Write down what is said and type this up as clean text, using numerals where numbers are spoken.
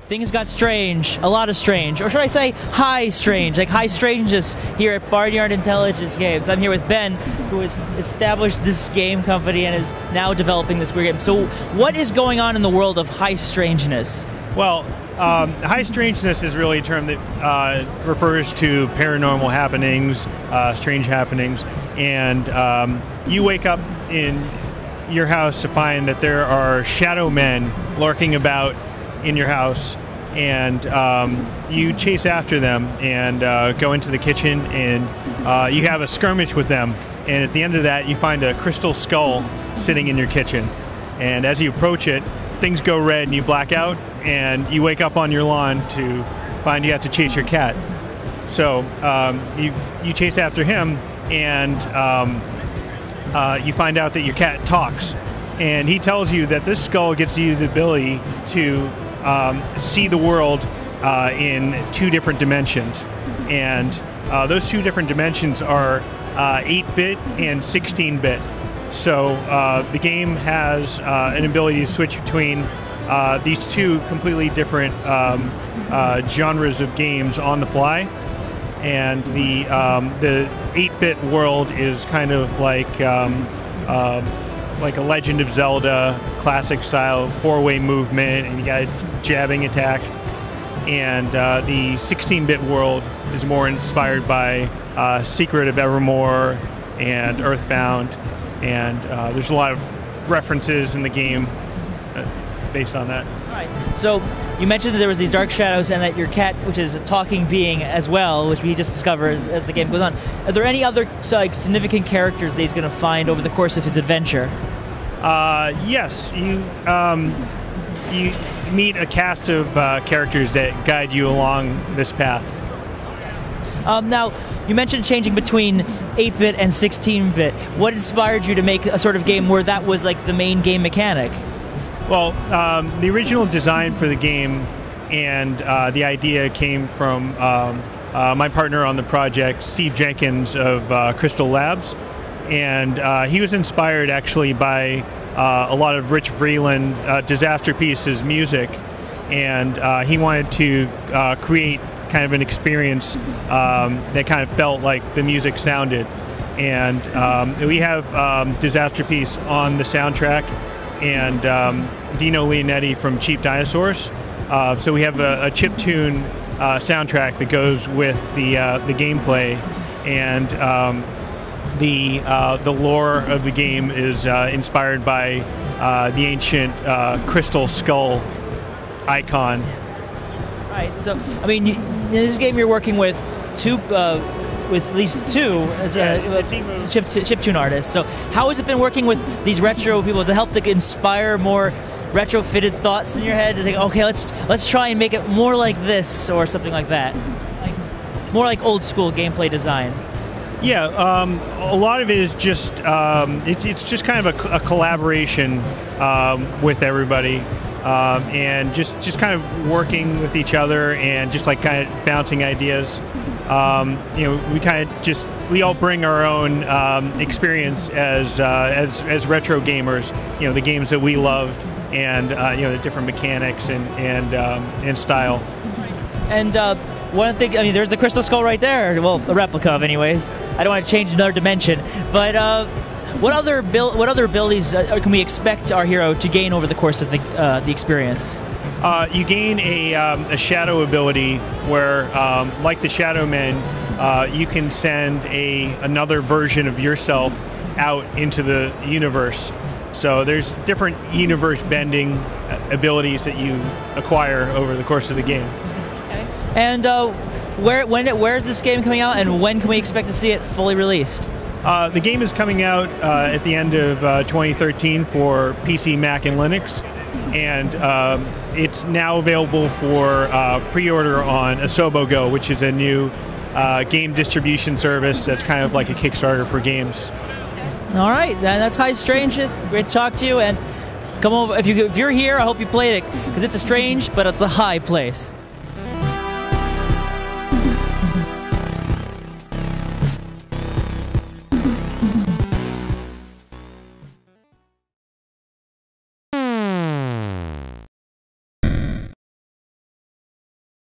things got strange, a lot of strange, or should I say high strange, like High Strangeness here at Barnyard Intelligence Games. I'm here with Ben, who has established this game company and is now developing this weird game. So what is going on in the world of High Strangeness? Well, High Strangeness is really a term that refers to paranormal happenings, strange happenings, and you wake up in your house to find that there are shadow men lurking about in your house, and you chase after them and go into the kitchen, and you have a skirmish with them, and at the end of that you find a crystal skull sitting in your kitchen, and as you approach it, things go red and you black out, and you wake up on your lawn to find you have to chase your cat. So you chase after him, and you find out that your cat talks, and he tells you that this skull gives you the ability to see the world in two different dimensions, and those two different dimensions are 8-bit and 16-bit. So the game has an ability to switch between these two completely different genres of games on the fly, and the 8-bit world is kind of like a Legend of Zelda classic style 4-way movement, and you got a jabbing attack. And the 16-bit world is more inspired by Secret of Evermore and Earthbound, and there's a lot of references in the game based on that. All right. So you mentioned that there was these dark shadows and that your cat, which is a talking being as well, which we just discovered as the game goes on. Are there any other significant characters that he's going to find over the course of his adventure? Yes, you meet a cast of characters that guide you along this path. Now, you mentioned changing between 8-bit and 16-bit. What inspired you to make a sort of game where that was like the main game mechanic? Well, the original design for the game and the idea came from my partner on the project, Steve Jenkins of Crystal Labs. And he was inspired actually by a lot of Rich Vreeland Disaster Pieces music, and he wanted to create kind of an experience that kind of felt like the music sounded. And we have Disaster Piece on the soundtrack, and Dino Leonetti from Cheap Dinosaurs. So we have a chiptune soundtrack that goes with the gameplay, and the lore of the game is inspired by the ancient crystal skull icon. Right. So, I mean, in this game you're working with at least two as chiptune artists. So, how has it been working with these retro people? Has it helped to inspire more retrofitted thoughts in your head? To think, okay, let's try and make it more like this or something like that, more like old school gameplay design. Yeah, a lot of it is just it's just kind of a collaboration with everybody, and just kind of working with each other and just like kind of bouncing ideas. We all bring our own experience as retro gamers. The games that we loved, and the different mechanics and style. And one thing, I mean, there's the crystal skull right there. Well, a replica of, anyways. I don't want to change another dimension, but what other abilities can we expect our hero to gain over the course of the experience? You gain a shadow ability where, like the Shadow Men, you can send another version of yourself out into the universe. So there's different universe bending abilities that you acquire over the course of the game. Okay. And where is this game coming out, and when can we expect to see it fully released? The game is coming out at the end of 2013 for PC, Mac, and Linux, and it's now available for pre-order on Asobo Go, which is a new game distribution service that's kind of like a Kickstarter for games. All right, that's High Strangeness. Great to talk to you, and come over if you're here. I hope you played it, because it's a strange, but it's a high place.